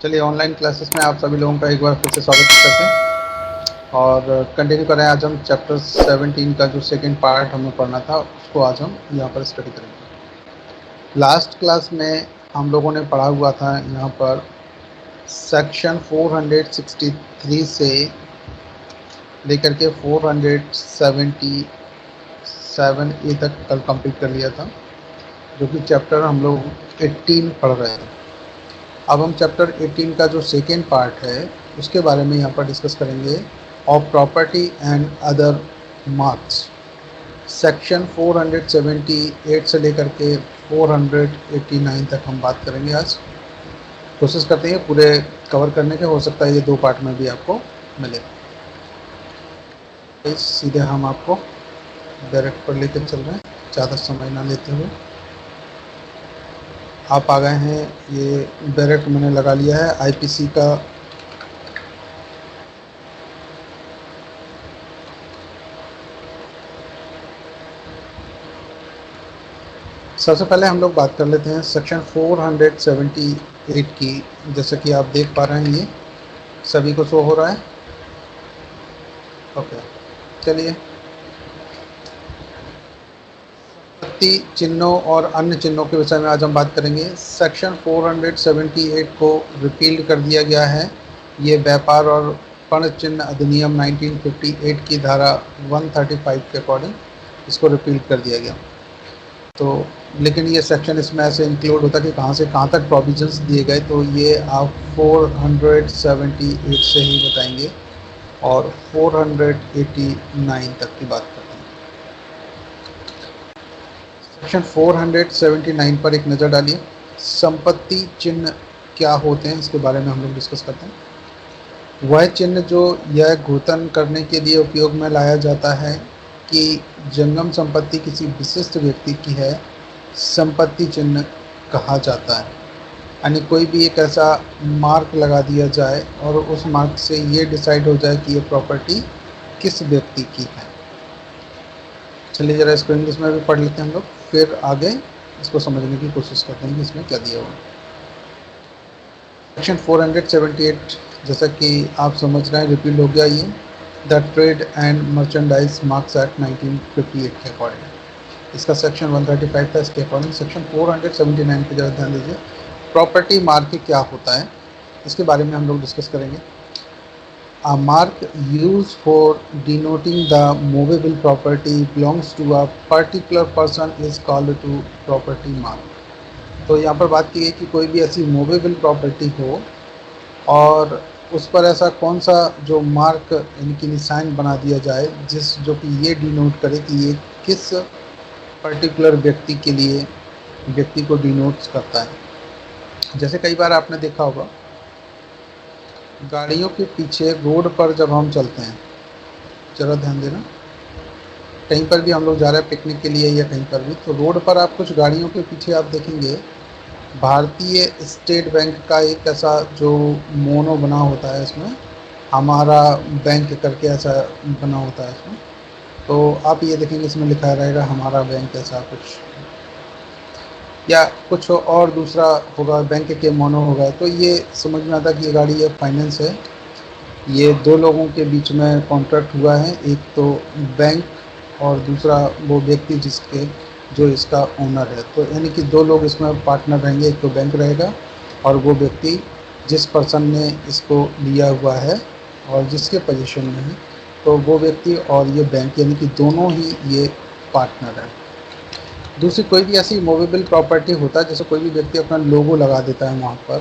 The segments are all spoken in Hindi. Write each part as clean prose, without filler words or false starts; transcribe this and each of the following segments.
चलिए ऑनलाइन क्लासेस में आप सभी लोगों का एक बार फिर से स्वागत करते हैं और कंटिन्यू करें। आज हम चैप्टर 17 का जो सेकंड पार्ट हमें पढ़ना था उसको आज हम यहाँ पर स्टडी करेंगे। लास्ट क्लास में हम लोगों ने पढ़ा हुआ था यहाँ पर सेक्शन 463 से लेकर के 477A तक कल कंप्लीट कर लिया था, जो कि चैप्टर हम लोग 18 पढ़ रहे हैं। अब हम चैप्टर 18 का जो सेकेंड पार्ट है उसके बारे में यहाँ पर डिस्कस करेंगे। Of property and other marks section 478 से लेकर के 489 तक हम बात करेंगे। आज कोशिश करते हैं पूरे कवर करने के, हो सकता है ये दो पार्ट में भी आपको मिले। सीधे हम आपको डायरेक्ट पर लेकर चल रहे हैं, ज़्यादा समय ना लेते हुए। आप आ गए हैं, ये डायरेक्ट मैंने लगा लिया है आईपीसी का। सबसे पहले हम लोग बात कर लेते हैं सेक्शन 478 की। जैसे कि आप देख पा रहे हैं, ये सभी को शो हो रहा है। ओके, चलिए संपत्ति चिन्हों और अन्य चिन्हों के विषय में आज हम बात करेंगे। सेक्शन 478 को रिपील कर दिया गया है। ये व्यापार और पर्ण चिन्ह अधिनियम 1958 की धारा 135 के अकॉर्डिंग इसको रिपील कर दिया गया। तो लेकिन ये सेक्शन इसमें ऐसे इंक्लूड होता है कि कहाँ से कहाँ तक प्रोविजंस दिए गए, तो ये आप 478 से ही बताएंगे और 489 तक की बात करते हैं। सेक्शन 479 पर एक नज़र डालिए। संपत्ति चिन्ह क्या होते हैं इसके बारे में हम लोग डिस्कस करते हैं। वह चिन्ह जो यह घोषणा करने के लिए उपयोग में लाया जाता है कि जंगम संपत्ति किसी विशिष्ट व्यक्ति की है, संपत्ति चिन्ह कहा जाता है। यानी कोई भी एक ऐसा मार्क लगा दिया जाए और उस मार्क से ये डिसाइड हो जाए कि ये प्रॉपर्टी किस व्यक्ति की है। चलिए ज़रा इसको इंग्लिश में भी पढ़ लेते हैं हम लोग, फिर आगे इसको समझने की कोशिश करते हैं कि इसमें क्या दिया हुआ है। सेक्शन 478 जैसा कि आप समझ रहे हैं रिपील हो गया ये the trade and merchandise marks act 1958 के अकॉर्डिंग। इसका सेक्शन 135 था, इसके अकॉर्डिंग सेक्शन 479 पे ज़रा ध्यान दीजिए। प्रॉपर्टी मार्क क्या होता है इसके बारे में हम लोग डिस्कस करेंगे। A mark used for denoting the movable property belongs to a particular person is called to property mark। तो यहाँ पर बात की है कि कोई भी ऐसी मूवेबल प्रॉपर्टी हो और उस पर ऐसा कौन सा जो मार्क यानी कि निशान बना दिया जाए जो कि ये डिनोट करे कि ये किस पर्टिकुलर व्यक्ति के लिए व्यक्ति को डिनोट करता है। जैसे कई बार आपने देखा होगा गाड़ियों के पीछे रोड पर जब हम चलते हैं, ज़रा ध्यान देना, कहीं पर भी हम लोग जा रहे हैं पिकनिक के लिए या कहीं पर भी, तो रोड पर आप कुछ गाड़ियों के पीछे आप देखेंगे भारतीय स्टेट बैंक का एक ऐसा जो मोनो बना होता है, इसमें हमारा बैंक करके ऐसा बना होता है इसमें। तो आप ये देखेंगे इसमें लिखा रहेगा हमारा बैंक, ऐसा कुछ या कुछ और दूसरा होगा, बैंक के मोनो होगा। तो ये समझ में आता है कि ये गाड़ी ये फाइनेंस है, ये दो लोगों के बीच में कॉन्ट्रैक्ट हुआ है, एक तो बैंक और दूसरा वो व्यक्ति जिसके जो इसका ओनर है। तो यानी कि दो लोग इसमें पार्टनर रहेंगे, एक तो बैंक रहेगा और वो व्यक्ति जिस पर्सन ने इसको लिया हुआ है और जिसके पोजीशन में है, तो वो व्यक्ति और ये बैंक यानी कि दोनों ही ये पार्टनर है। दूसरी कोई भी ऐसी मूवेबल प्रॉपर्टी होता है, जैसे कोई भी व्यक्ति अपना लोगो लगा देता है वहाँ पर,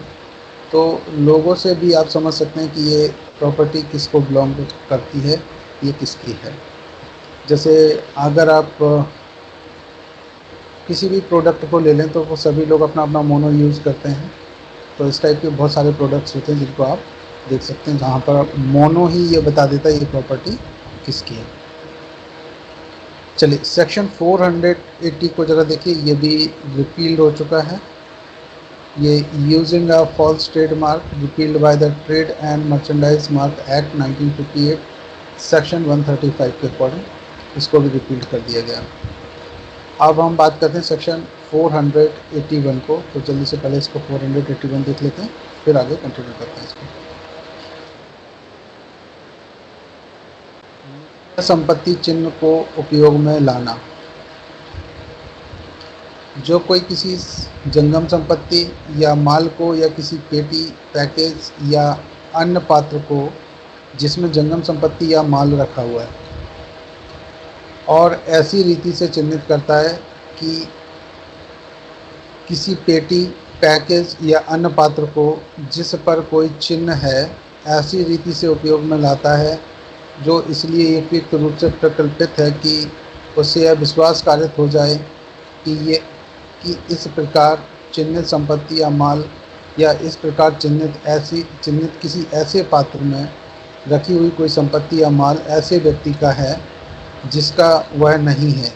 तो लोगों से भी आप समझ सकते हैं कि ये प्रॉपर्टी किसको बिलोंग करती है, ये किसकी है। जैसे अगर आप किसी भी प्रोडक्ट को ले लें तो वो सभी लोग अपना अपना मोनो यूज़ करते हैं। तो इस टाइप के बहुत सारे प्रोडक्ट्स होते हैं जिनको आप देख सकते हैं, जहाँ पर मोनो ही ये बता देता है ये प्रॉपर्टी किसकी है। चलिए सेक्शन 480 को ज़रा देखिए, ये भी रिपील्ड हो चुका है। ये using a false trademark repealed by the trade and merchandise mark act 1958 section 135 के अकॉर्डिंग इसको भी रिपील्ड कर दिया गया। अब हम बात करते हैं सेक्शन 481 को, तो जल्दी से पहले इसको 481 देख लेते हैं। फिर आगे कंटिन्यू करते हैं इसको। संपत्ति चिन्ह को उपयोग में लाना। जो कोई किसी जंगम संपत्ति या माल को या किसी पेटी, पैकेज या अन्य पात्र को जिसमें जंगम संपत्ति या माल रखा हुआ है और ऐसी रीति से चिन्हित करता है कि किसी पेटी, पैकेज या अन्य पात्र को जिस पर कोई चिन्ह है ऐसी रीति से उपयोग में लाता है जो इसलिए उपयुक्त रूप से प्रकल्पित है कि उससे यह विश्वास कारित हो जाए कि इस प्रकार चिन्हित संपत्ति या माल या इस प्रकार चिन्हित किसी ऐसे पात्र में रखी हुई कोई संपत्ति या माल ऐसे व्यक्ति का है जिसका वह नहीं है,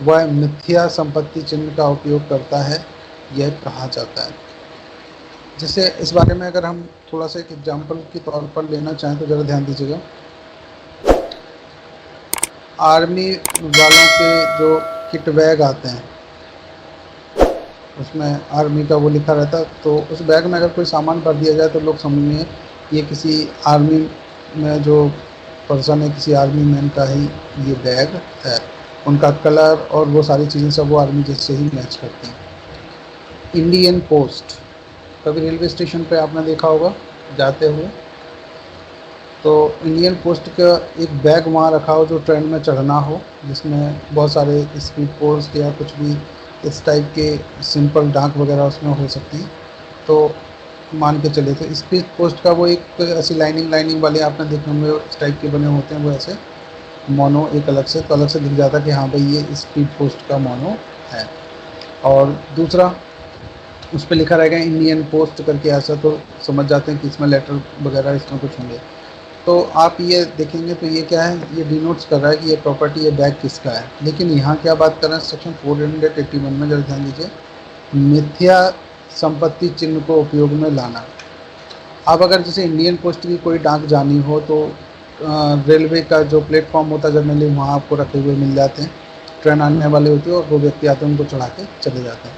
वह मिथ्या संपत्ति चिन्ह का उपयोग करता है, यह कहा जाता है। जैसे इस बारे में अगर हम थोड़ा सा एक एग्जाम्पल के तौर पर लेना चाहें तो ज़रा ध्यान दीजिएगा। आर्मी वालों के जो किट बैग आते हैं उसमें आर्मी का वो लिखा रहता है, तो उस बैग में अगर कोई सामान भर दिया जाए तो लोग समझेंगे ये किसी आर्मी में जो पर्सन है, किसी आर्मी मैन का ही ये बैग है। उनका कलर और वो सारी चीज़ें सब वो आर्मी जैसे ही मैच करती हैं। इंडियन पोस्ट, कभी रेलवे स्टेशन पे आपने देखा होगा जाते हुए, तो इंडियन पोस्ट का एक बैग वहाँ रखा हो जो ट्रेन में चढ़ना हो, जिसमें बहुत सारे स्पीड पोस्ट या कुछ भी इस टाइप के सिंपल डाक वगैरह उसमें हो सकती हैं। तो मान के चले तो स्पीड पोस्ट का वो एक ऐसी लाइनिंग वाले आपने देखे होंगे इस टाइप के बने होते हैं, वो ऐसे मोनो एक अलग से दिख जाता है कि हाँ भाई ये स्पीड पोस्ट का मोनो है। और दूसरा उस पर लिखा रहेगा इंडियन पोस्ट करके, ऐसा तो समझ जाते हैं कि इसमें लेटर वगैरह इसमें कुछ होंगे। तो आप ये देखेंगे तो ये क्या है, ये डिनोट्स कर रहा है कि ये प्रॉपर्टी, ये बैग किसका है। लेकिन यहाँ क्या बात कर रहे हैं सेक्शन 481 में, जरा ध्यान दीजिए, मिथ्या संपत्ति चिन्ह को उपयोग में लाना। अब अगर जैसे इंडियन पोस्ट की कोई डाक जानी हो तो रेलवे का जो प्लेटफॉर्म होता है जनरली वहाँ आपको रखे हुए मिल जाते हैं, ट्रेन आने वाले होती है और वो व्यक्ति आते हैं उनको चढ़ा के चले जाते हैं।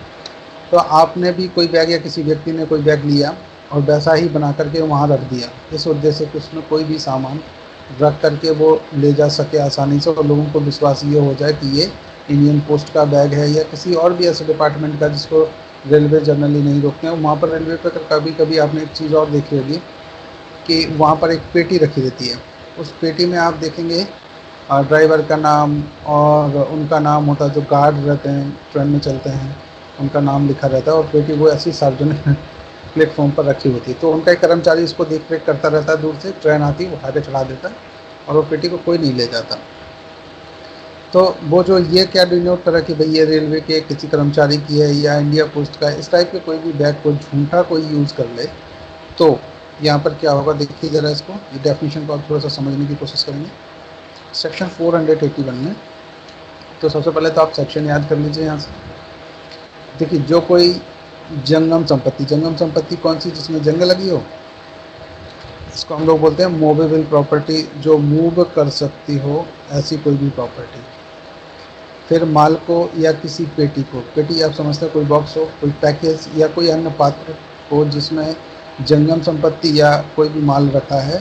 तो आपने भी कोई बैग या किसी व्यक्ति ने कोई बैग लिया और वैसा ही बना करके वहाँ रख दिया, इस उद्देश्य से कि उसमें कोई भी सामान रख करके वो ले जा सके आसानी से और लोगों को विश्वास ये हो जाए कि ये इंडियन पोस्ट का बैग है या किसी और भी ऐसे डिपार्टमेंट का जिसको रेलवे जनरली नहीं रोकते हैं। वहाँ पर रेलवे पर कभी कभी आपने एक चीज़ और देखी होगी कि वहाँ पर एक पेटी रखी रहती है, उस पेटी में आप देखेंगे ड्राइवर का नाम और उनका नाम होता है, जो गार्ड रहते हैं ट्रेन में चलते हैं उनका नाम लिखा रहता है और पेटी वो ऐसी सार्वजनिक प्लेटफॉर्म पर रखी होती है। तो उनका एक कर्मचारी इसको देख रेख करता रहता है, दूर से ट्रेन आती है उठा के चढ़ा देता है और वो पेटी को कोई नहीं ले जाता। तो वो जो ये क्या डिनोट करा कि भाई ये रेलवे के किसी कर्मचारी की है या इंडिया पोस्ट का है, इस टाइप के कोई भी बैग को झूठा कोई यूज़ कर ले तो यहाँ पर क्या होगा, देखिए ज़रा इसको, ये डेफिनेशन को आप थोड़ा सा समझने की कोशिश करेंगे सेक्शन 481 में। तो सबसे पहले तो आप सेक्शन याद कर लीजिए यहाँ से। देखिए, जो कोई जंगम संपत्ति कौन सी, जिसमें जंग लगी हो, इसको हम लोग बोलते हैं मूवेबल प्रॉपर्टी, जो मूव कर सकती हो ऐसी कोई भी प्रॉपर्टी। फिर माल को या किसी पेटी को, पेटी आप समझते हैं कोई बॉक्स हो, कोई पैकेज या कोई अन्य पात्र हो जिसमें जंगम संपत्ति या कोई भी माल रखा है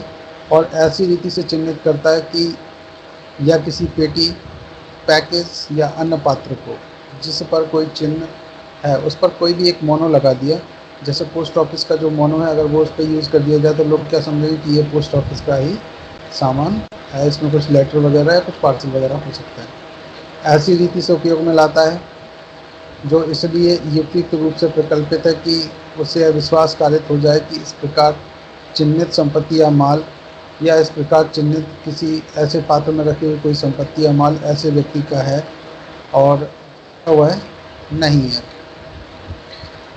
और ऐसी रीति से चिन्हित करता है कि या किसी पेटी, पैकेज या अन्य पात्र को जिस पर कोई चिन्ह है उस पर कोई भी एक मोनो लगा दिया। जैसे पोस्ट ऑफिस का जो मोनो है, अगर वो उस पर यूज़ कर दिया जाए तो लोग क्या समझेंगे कि ये पोस्ट ऑफिस का ही सामान है, इसमें कुछ लेटर वगैरह या कुछ पार्सल वगैरह हो सकता है। ऐसी रीति से उपयोग में लाता है जो इसलिए उपयुक्त रूप से प्रकल्पित है कि उससे विश्वास कारित हो जाए कि इस प्रकार चिन्हित संपत्ति या माल या इस प्रकार चिन्हित किसी ऐसे पात्र में रखी हुई कोई संपत्ति या माल ऐसे व्यक्ति का है और वह नहीं है।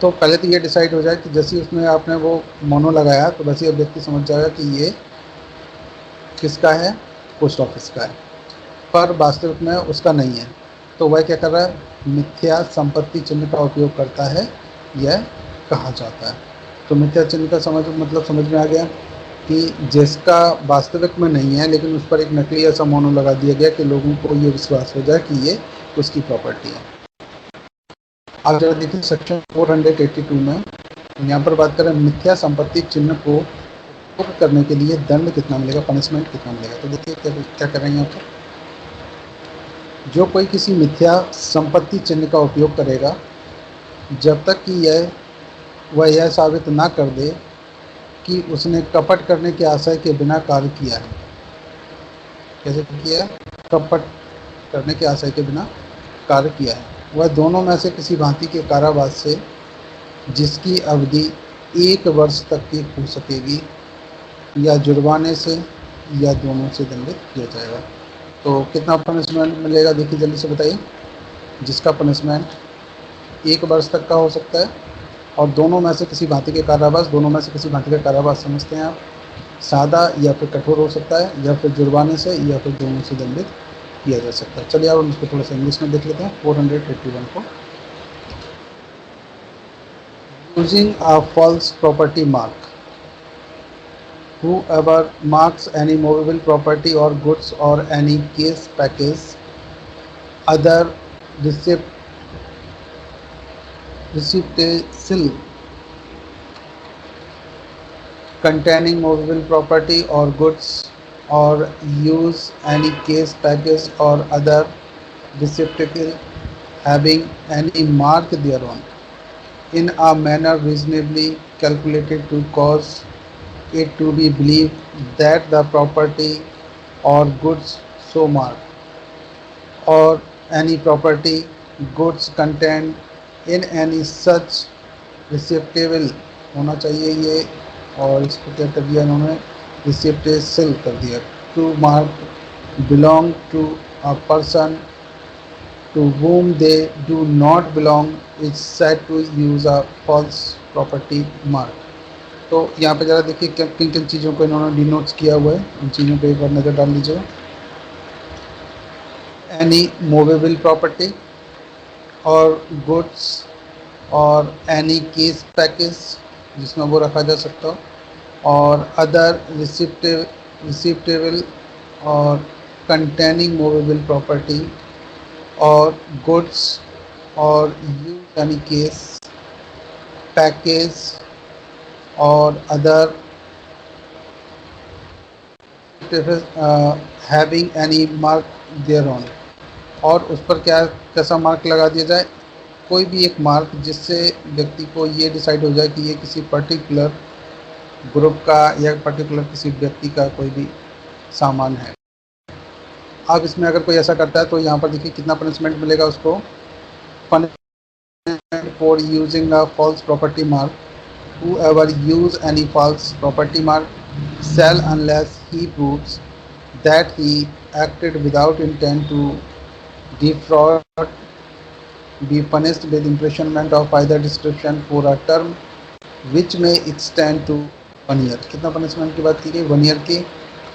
तो पहले तो ये डिसाइड हो जाए कि जैसे उसमें आपने वो मोनो लगाया तो वैसे व्यक्ति समझ जाएगा कि ये किसका है, पोस्ट ऑफिस का है, पर वास्तविक में उसका नहीं है। तो वह क्या कर रहा है, मिथ्या संपत्ति चिन्ह का उपयोग करता है, यह कहा जाता है। तो मिथ्या चिन्ह का मतलब समझ में आ गया कि जिसका वास्तविक में नहीं है लेकिन उस पर एक नकली ऐसा मोनो लगा दिया गया कि लोगों को ये विश्वास हो जाए कि ये उसकी प्रॉपर्टी है। आप जरा देखिए सेक्शन 482 में यहाँ पर बात करें मिथ्या संपत्ति चिन्ह को उपयोग करने के लिए दंड कितना मिलेगा, पनिशमेंट कितना मिलेगा। तो देखिए क्या कर रहे हैं यहाँ पर, जो कोई किसी मिथ्या संपत्ति चिन्ह का उपयोग करेगा जब तक कि वह यह साबित ना कर दे कि उसने कपट करने के आशय के बिना कार्य किया है। कैसे किया है? कपट करने के आशय के बिना कार्य किया है। वह दोनों में से किसी भांति के कारावास से जिसकी अवधि 1 वर्ष तक की हो सकेगी या जुर्माने से या दोनों से दंडित किया जाएगा। तो कितना पनिशमेंट मिलेगा देखिए जल्दी से बताइए। जिसका पनिशमेंट 1 वर्ष तक का हो सकता है और दोनों में से किसी भांति के कारावास, दोनों में से किसी भांति का कारावास समझते हैं आप, सादा या फिर कठोर हो सकता है या फिर जुर्माने से या फिर दोनों से दंडित किया जा सकता है। चलिए अब इसको थोड़ा सा इंग्लिश में देख लेते हैं 481 को। Using a false property mark, whoever marks any movable property or goods or any case package other receptacle containing movable property or goods or use any case package or other receptacle having any mark thereon in a manner reasonably calculated to cause it to be believed that the property or goods so marked or any property goods contained in any such receptacle होना चाहिए ये, और इसको क्या कर दिया इन्होंने, रिसेप्टेबल कर दिया। To mark belong to a person to whom they do not belong is said to use a false property mark। तो यहाँ पे ज़रा देखिए किन किन चीज़ों को इन्होंने डिनोट्स किया हुआ है, उन चीज़ों पे एक बार नज़र डाल लीजिए। एनी मूवेबल प्रॉपर्टी और गुड्स और एनी केस पैकेज जिसमें वो रखा जा सकता हो, और अदर रिसिप्टेबल और कंटेनिंग मूवेबल प्रॉपर्टी और गुड्स और यूज यानी केस पैकेज और other having any mark thereon, और उस पर कैसा मार्क लगा दिया जाए, कोई भी एक मार्क जिससे व्यक्ति को ये डिसाइड हो जाए कि ये किसी पर्टिकुलर ग्रुप का या पर्टिकुलर किसी व्यक्ति का कोई भी सामान है। अब इसमें अगर कोई ऐसा करता है तो यहाँ पर देखिए कितना पनिशमेंट मिलेगा उसको। Punishment for using a false property mark, whoever use any false property mark shall, unless he proves that he acted without intent to defraud, be punished with imprisonment of either description for a term which may extend to 1 year। कितना पनिशमेंट की बात की गई, 1 ईयर की,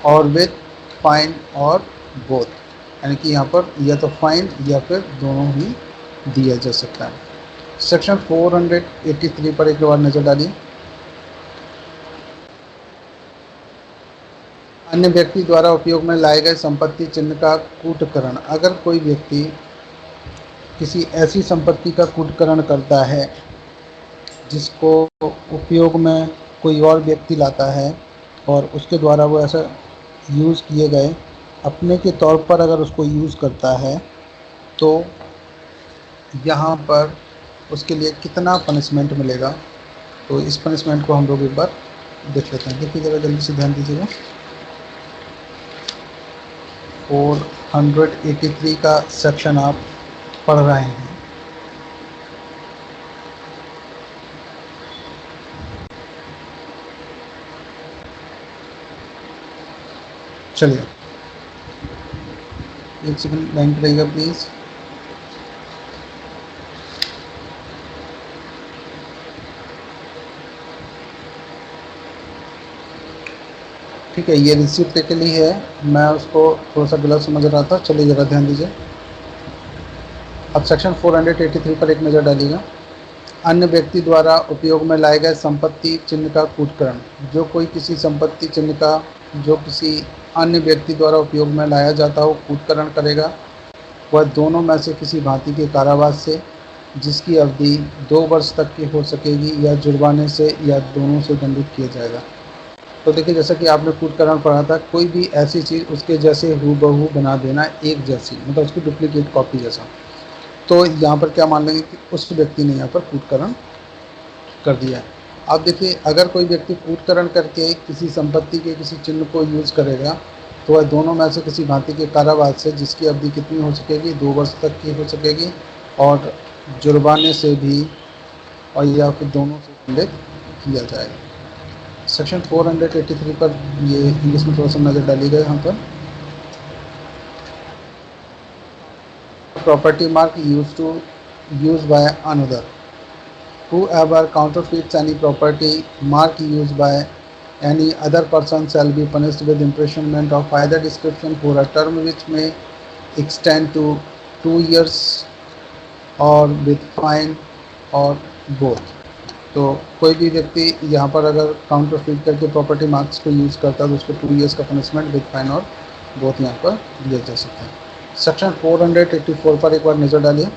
और विथ फाइन और बोथ, यानी कि यहाँ पर या तो फाइन या फिर दोनों ही दिया जा सकता है। सेक्शन 483 पर एक बार नजर डालिए। अन्य व्यक्ति द्वारा उपयोग में लाए गए संपत्ति चिन्ह का कूटकरण, अगर कोई व्यक्ति किसी ऐसी संपत्ति का कूटकरण करता है जिसको उपयोग में कोई और व्यक्ति लाता है और उसके द्वारा वो ऐसा यूज़ किए गए अपने के तौर पर अगर उसको यूज़ करता है, तो यहाँ पर उसके लिए कितना पनिशमेंट मिलेगा। तो इस पनिशमेंट को हम लोग एक बार देख लेते हैं। देखिए ज़रा जल्दी से ध्यान दीजिएगा। 483 का सेक्शन आप पढ़ रहे हैं। चलिए एक सेकंड लाइन पर रहिएगा प्लीज़। ठीक है, ये रिसिप्टेबल ही है, मैं उसको थोड़ा सा गलत समझ रहा था। चलिए ज़रा ध्यान दीजिए। अब सेक्शन 483 पर एक नज़र डालिएगा। अन्य व्यक्ति द्वारा उपयोग में लाए गए संपत्ति चिन्ह का कूटकरण, जो कोई किसी संपत्ति चिन्ह का जो किसी अन्य व्यक्ति द्वारा उपयोग में लाया जाता हो कूटकरण करेगा, वह दोनों में से किसी भांति के कारावास से जिसकी अवधि 2 वर्ष तक की हो सकेगी या जुर्माने से या दोनों से दंडित किया जाएगा। तो देखिए, जैसा कि आपने कूटकरण पढ़ा था, कोई भी ऐसी चीज़ उसके जैसे हूबहू बना देना, एक जैसी, मतलब उसकी डुप्लीकेट कॉपी जैसा। तो यहाँ पर क्या मान लेंगे कि उस व्यक्ति ने यहाँ पर कूटकरण कर दिया है। अब देखिए, अगर कोई व्यक्ति कूटकरण करके किसी संपत्ति के किसी चिन्ह को यूज़ करेगा, तो वह दोनों में से किसी भांति के कारावास से, जिसकी अवधि कितनी हो सकेगी, 2 वर्ष तक की हो सकेगी, और जुर्माने से भी, और या फिर दोनों से दंडित किया जाएगा। सेक्शन 483 पर ये इंग्लिश में थोड़ा सा नज़र डालिएगा यहाँ पर। Property mark use by another, whoever counterfeits any property mark used by any other person shall be punished with imprisonment of either description for a term which may extend to 2 years or with fine or both। तो कोई भी व्यक्ति यहाँ पर अगर काउंटरफीट करके प्रॉपर्टी मार्क्स को यूज़ करता है तो उसको 2 ईयर्स का पनिशमेंट विद फाइन और बोथ यहाँ पर दिया जा सकता है। सेक्शन 484 पर एक बार नज़र डालिए।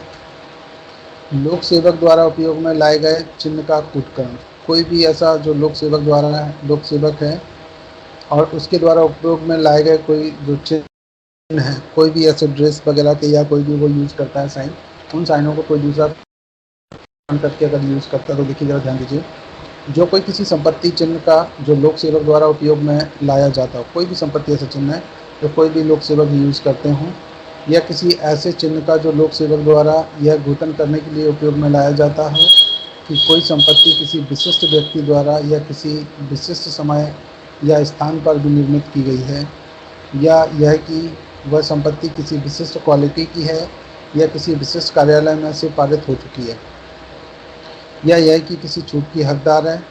लोक सेवक द्वारा उपयोग में लाए गए चिन्ह का कूटकरण। कोई भी ऐसा जो लोक सेवक है और उसके द्वारा उपयोग में लाए गए कोई जो चिन्ह है, कोई भी ऐसे ड्रेस वगैरह के या कोई भी वो यूज़ करता है साइन, उन साइनों को कोई दूसरा करके अगर यूज़ करता है तो देखिए, ज़रा ध्यान दीजिए, जो कोई किसी संपत्ति चिन्ह का जो लोक सेवक द्वारा उपयोग में लाया जाता हो, कोई भी संपत्ति ऐसा चिन्ह है जो कोई भी लोक सेवक यूज़ करते हों, या किसी ऐसे चिन्ह का जो लोक सेवक द्वारा यह घोषणा करने के लिए उपयोग में लाया जाता है कि कोई संपत्ति किसी विशिष्ट व्यक्ति द्वारा या किसी विशिष्ट समय या स्थान पर भी निर्मित की गई है, या यह कि वह संपत्ति किसी विशिष्ट क्वालिटी की है या किसी विशिष्ट कार्यालय में से पारित हो चुकी है, या यह कि किसी छूट की हकदार है,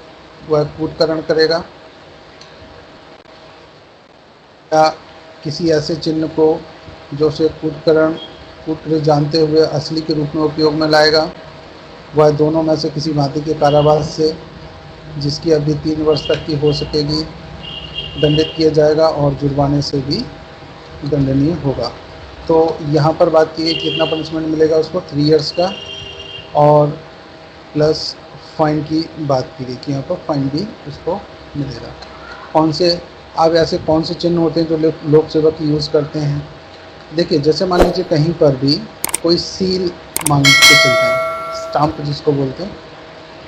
वह कूटकरण करेगा, या किसी ऐसे चिन्ह को जो उसे कूटकरण जानते हुए असली के रूप में उपयोग में लाएगा, वह दोनों में से किसी भांति के कारावास से, जिसकी अवधि 3 वर्ष तक की हो सकेगी, दंडित किया जाएगा और जुर्माने से भी दंडनीय होगा। तो यहाँ पर बात की है कितना पनिशमेंट मिलेगा उसको, 3 ईयर्स का, और प्लस फाइन की बात की गई कि यहाँ पर फाइन भी उसको मिलेगा। अब ऐसे कौन से चिन्ह होते हैं जो लोक सेवक यूज़ करते हैं? देखिए, जैसे मान लीजिए कहीं पर भी कोई सील मांग के चलते हैं, स्टाम्प जिसको बोलते हैं,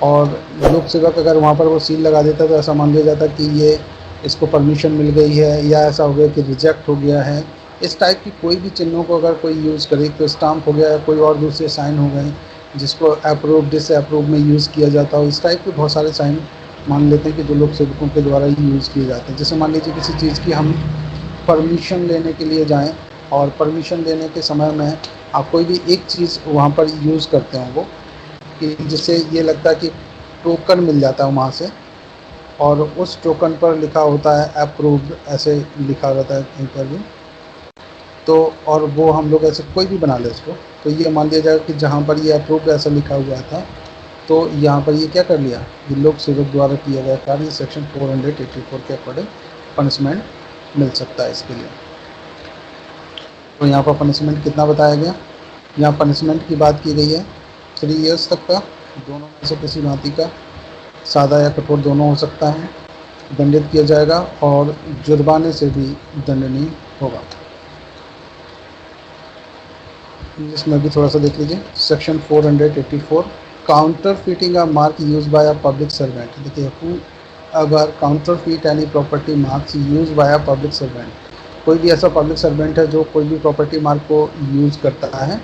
और लोक सेवक अगर वहाँ पर वो सील लगा देता है तो ऐसा मान लिया जाता कि ये इसको परमिशन मिल गई है, या ऐसा हो गया कि रिजेक्ट हो गया है। इस टाइप की कोई भी चिन्हों को अगर कोई यूज़ करे, तो स्टाम्प हो गया या कोई और दूसरे साइन हो गए जिसको अप्रूव डिसअप्रूव में यूज़ किया जाता हो, इस टाइप के बहुत सारे साइन मान लेते हैं कि जो लोक सेवकों के द्वारा ही यूज़ किए जाते हैं। जैसे मान लीजिए किसी चीज़ की हम परमिशन लेने के लिए जाएँ और परमिशन लेने के समय में आप कोई भी एक चीज़ वहाँ पर यूज़ करते हैं, वो कि जिससे ये लगता है कि टोकन मिल जाता है वहाँ से, और उस टोकन पर लिखा होता है अप्रूव्ड, ऐसे लिखा रहता है कहीं पर भी। तो और वो हम लोग ऐसे कोई भी बना ले उसको, तो ये मान लिया जाएगा कि जहाँ पर ये अप्रूव्ड ऐसा लिखा हुआ था, तो यहाँ पर ये क्या कर लिया, ये लोक सेवक द्वारा किया गया कार्य सेक्शन 484 के अकॉर्डिंग पनिशमेंट मिल सकता है इसके लिए। तो यहाँ पर पनिशमेंट कितना बताया गया, यहाँ पनिशमेंट की बात की गई है 3 ईयर्स तक का, दोनों में से किसी भांति का, सादा या कठोर दोनों हो सकता है, दंडित किया जाएगा और जुर्माने से भी दंडनीय होगा। इसमें भी थोड़ा सा देख लीजिए, section 484 counter fitting a mark use bye a public servant. देखिए, हु अगर counter feet any property marks use by a public servant, कोई भी ऐसा पब्लिक सर्वेंट है जो कोई भी प्रॉपर्टी मार्क को यूज़ करता है,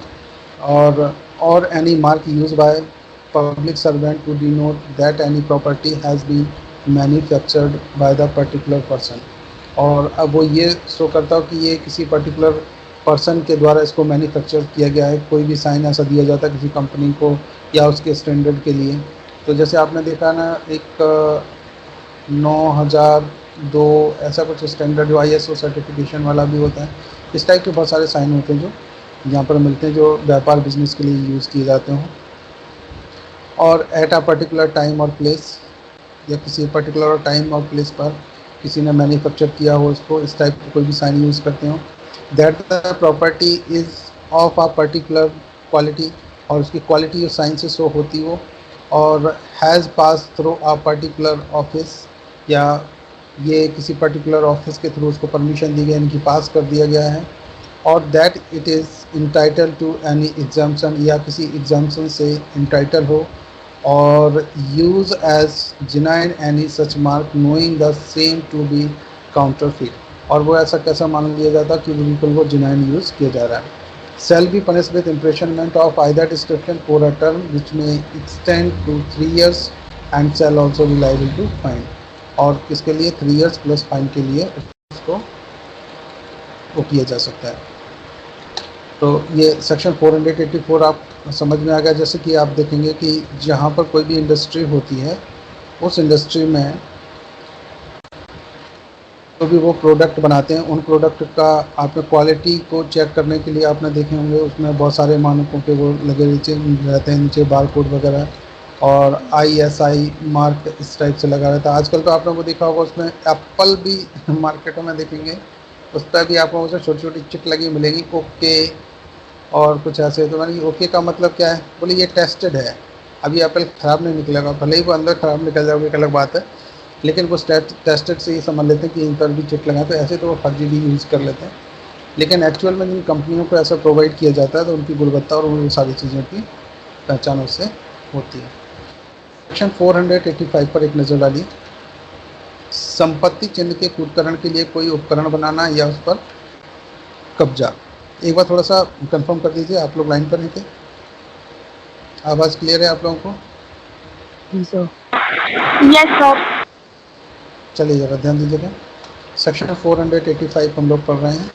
और any mark use by public servant to denote that any property has been manufactured by the particular person, और अब वो ये शो करता हो कि ये किसी पर्टिकुलर पर्सन के द्वारा इसको मैन्युफैक्चर किया गया है। कोई भी साइन ऐसा दिया जाता है किसी कंपनी को या उसके स्टैंडर्ड के लिए। तो जैसे आपने देखा ना, एक 9002 ऐसा कुछ स्टैंडर्ड जो ISO सर्टिफिकेशन वाला भी होता है, इस टाइप के बहुत सारे साइन होते हैं जो यहाँ पर मिलते हैं, जो व्यापार बिजनेस के लिए यूज़ किए जाते हों। और एट अ पर्टिकुलर टाइम और प्लेस, या किसी पर्टिकुलर टाइम और प्लेस पर किसी ने मैन्युफैक्चर किया हो इसको, इस टाइप के कोई भी साइन यूज़ करते हो। That the property is of a particular quality, और उसकी क्वालिटी ऑफ साइंस से शो होती हो, और has pass through a particular office, या ये किसी पर्टिकुलर ऑफिस के थ्रू उसको परमिशन दी गई, इनकी पास कर दिया गया है, और that it is entitle to any exemption, या किसी एग्जाम्पन से इंटाइटल हो, और use as genuine any such mark knowing the same to be counterfeit, और वो ऐसा कैसा मान लिया जाता कि वो बिल्कुल वो जेन्युइन यूज़ किया जा रहा है। Shall be punished with imprisonment of either description for a term which may extend to 3 years and shall also be liable to fine, और इसके लिए 3 years प्लस फाइन के लिए उसको वो किया जा सकता है। तो ये सेक्शन 484 आप समझ में आ गया। जैसे कि आप देखेंगे कि जहाँ पर कोई भी इंडस्ट्री होती है, उस इंडस्ट्री में जो भी वो प्रोडक्ट बनाते हैं, उन प्रोडक्ट का आपने क्वालिटी को चेक करने के लिए आपने देखे होंगे उसमें बहुत सारे मानकों के वो लगे नीचे रहते हैं, नीचे बार कोड वगैरह, और ISI मार्क इस टाइप से लगा रहता है। आजकल तो आपने वो देखा होगा उसमें एप्पल भी मार्केटों में देखेंगे, उस पर भी आपको उसमें छोटी छोटी चिट लगी मिलेगी, ओके और कुछ ऐसे। तो मैंने ओके का मतलब क्या है, बोले ये टेस्टेड है, अभी एप्पल ख़राब नहीं निकलेगा, भले ही वो अंदर ख़राब निकल जाएगा एक अलग बात है, लेकिन वो टेस्टेड से ये समझ लेते हैं कि इन पर भी चिट लगा, तो ऐसे तो वो फर्जी भी यूज़ कर लेते हैं, लेकिन एक्चुअल में जिन कंपनियों को ऐसा प्रोवाइड किया जाता है तो उनकी गुणवत्ता और उन सारी चीज़ों की पहचान उससे होती है। सेक्शन 485 पर एक नज़र डालिए। संपत्ति चिन्ह के कूटकरण के लिए कोई उपकरण बनाना या उस पर कब्जा। एक बार थोड़ा सा कंफर्म कर दीजिए, आप लोग लाइन पर हैं क्या? आवाज़ क्लियर है आप लोगों को? Yes sir. चलिए ज़रा ध्यान दीजिएगा। सेक्शन 485 हम लोग पढ़ रहे हैं।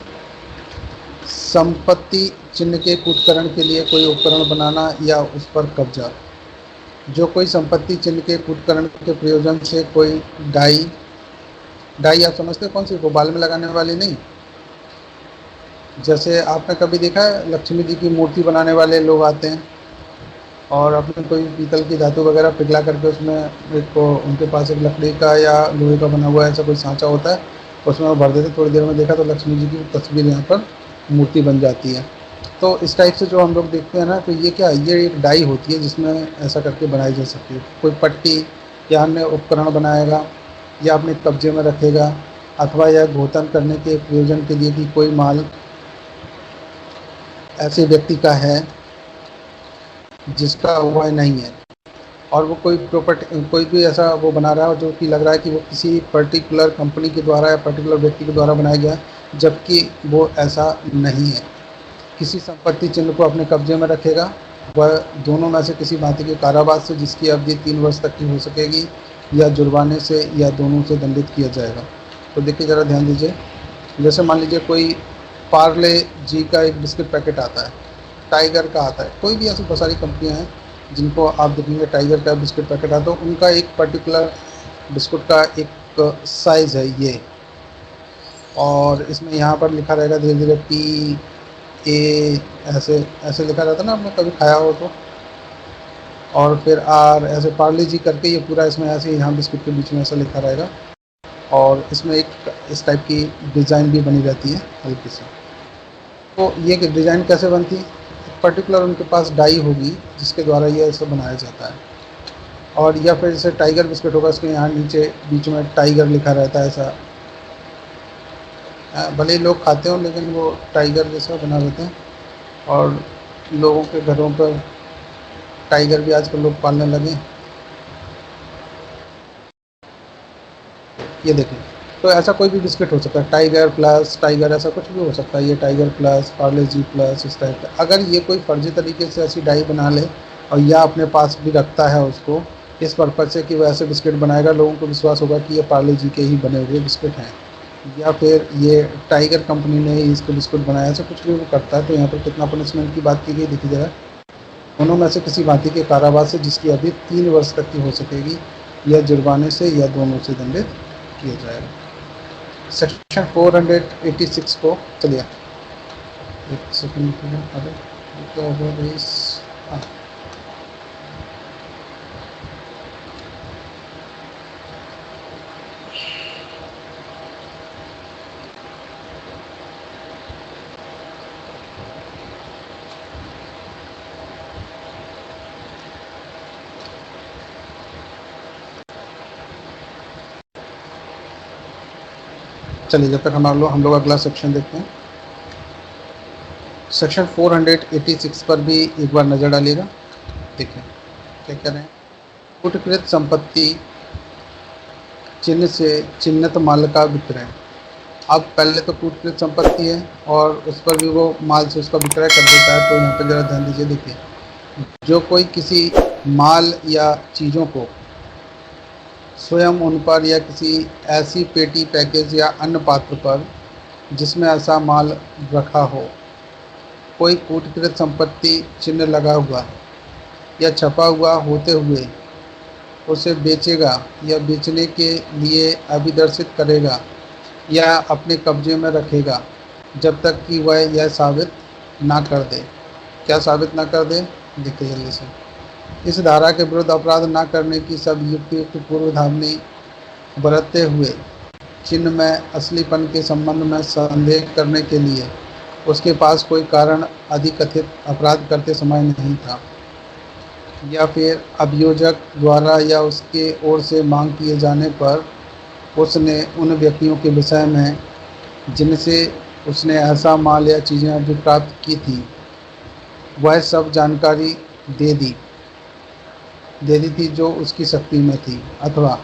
संपत्ति चिन्ह के कूटकरण के लिए कोई उपकरण बनाना या उस पर कब्जा। जो कोई संपत्ति चिन्ह के कूटकरण के प्रयोजन से कोई डाई, डाई आप समझते हैं कौन सी, वो बाल में लगाने वाली नहीं, जैसे आपने कभी देखा है लक्ष्मी जी की मूर्ति बनाने वाले लोग आते हैं और अपने कोई पीतल की धातु वगैरह पिघला करके उसमें एक उनके पास एक लकड़ी का या लोहे का बना हुआ ऐसा कोई सांचा होता है, उसमें वो भर देते, थोड़ी देर में देखा तो लक्ष्मी जी की तस्वीर यहाँ पर मूर्ति बन जाती है। तो इस टाइप से जो हम लोग देखते हैं ना, तो ये क्या है, ये एक डाई होती है जिसमें ऐसा करके बनाई जा सकती है। कोई पट्टी या अन्य उपकरण बनाएगा या अपने कब्जे में रखेगा, अथवा यह घोतन करने के प्रयोजन के लिए कि कोई माल ऐसे व्यक्ति का है जिसका वह नहीं है, और वो कोई प्रॉपर्टी कोई भी ऐसा वो बना रहा है जो कि लग रहा है कि वो किसी पर्टिकुलर कंपनी के द्वारा या पर्टिकुलर व्यक्ति के द्वारा बनाया गया, जबकि वो ऐसा नहीं है। किसी संपत्ति चिन्ह को अपने कब्जे में रखेगा, वह दोनों में से किसी भांति के कारावास से जिसकी अवधि 3 वर्ष तक की हो सकेगी, या जुर्माने से, या दोनों से दंडित किया जाएगा। तो देखिए ज़रा ध्यान दीजिए, जैसे मान लीजिए कोई पार्ले जी का एक बिस्किट पैकेट आता है, टाइगर का आता है, कोई भी ऐसी बहुत सारी कंपनियां हैं जिनको आप देखेंगे टाइगर का बिस्किट पैकेट आता है, तो उनका एक पर्टिकुलर बिस्कुट का एक साइज़ है ये, और इसमें यहाँ पर लिखा रहेगा धीरे धीरे PA, ऐसे ऐसे लिखा रहता है ना, आपने कभी खाया हो तो, और फिर R, ऐसे पार्ले जी करके ये पूरा इसमें ऐसे यहाँ बिस्किट के बीच में ऐसा लिखा रहेगा, और इसमें एक इस टाइप की डिज़ाइन भी बनी रहती है हल्की सी। तो ये डिज़ाइन कैसे बनती है, पर्टिकुलर उनके पास डाई होगी जिसके द्वारा ये ऐसा बनाया जाता है। और या फिर जैसे टाइगर बिस्किट होगा, इसके यहाँ नीचे बीच में टाइगर लिखा रहता है ऐसा, भले ही लोग खाते हो लेकिन वो टाइगर जैसा बना रहता है, और लोगों के घरों पर टाइगर भी आजकल लोग पालने लगे। ये देखें, तो ऐसा कोई भी बिस्किट हो सकता है, टाइगर प्लस, टाइगर ऐसा कुछ भी हो सकता है, ये टाइगर प्लस, पार्ले जी प्लस, इस टाइप का। अगर ये कोई फर्जी तरीके से ऐसी डाई बना ले और या अपने पास भी रखता है उसको इस पर्पज़ से कि वो ऐसे बिस्किट बनाएगा, लोगों को विश्वास होगा कि ये पार्ले जी के ही बने हुए बिस्किट हैं, या फिर ये टाइगर कंपनी ने ही इसको बिस्कुट बनाया, ऐसा कुछ भी वो करता है, तो यहाँ पर कितना पनिशमेंट की बात की गई देखिए ज़रा। दोनों में से किसी भांति के कारावास से जिसकी अवधि 3 वर्ष तक की हो सकेगी, या जुर्माने से, या दोनों से दंडित किया जाएगा। सेक्शन 486 को चलिए एक सेकंड, अरे क्या होगा भाई, हाँ, चलिए जब तक हम लोग अगला सेक्शन देखते हैं। सेक्शन 486 पर भी एक बार नज़र डालिएगा। देखिए क्या कह रहे हैं। कूटकृत संपत्ति चिन्ह से चिन्हित माल का विक्रय। अब पहले तो कूटकृत संपत्ति है और उस पर भी वो माल से उसका विक्रय कर देता है। तो यहाँ पर ज़रा ध्यान दीजिए। देखिए जो कोई किसी माल या चीज़ों को स्वयं उन पर या किसी ऐसी पेटी पैकेज या अन्य पात्र पर जिसमें ऐसा माल रखा हो कोई कूटकृत संपत्ति चिन्ह लगा हुआ या छपा हुआ होते हुए उसे बेचेगा या बेचने के लिए अभिदर्शित करेगा या अपने कब्जे में रखेगा जब तक कि वह यह साबित ना कर दे। क्या साबित ना कर दे, देखिए जल्दी से। इस धारा के विरुद्ध अपराध ना करने की सब युक्त पूर्वधारणी बरतते हुए चिन्ह में असलीपन के संबंध में संदेह करने के लिए उसके पास कोई कारण अधिकथित अपराध करते समय नहीं था, या फिर अभियोजक द्वारा या उसके ओर से मांग किए जाने पर उसने उन व्यक्तियों के विषय में जिनसे उसने ऐसा माल या चीज़ें अभी प्राप्त की थी वह सब जानकारी दे दी थी जो उसकी शक्ति में थी, अथवा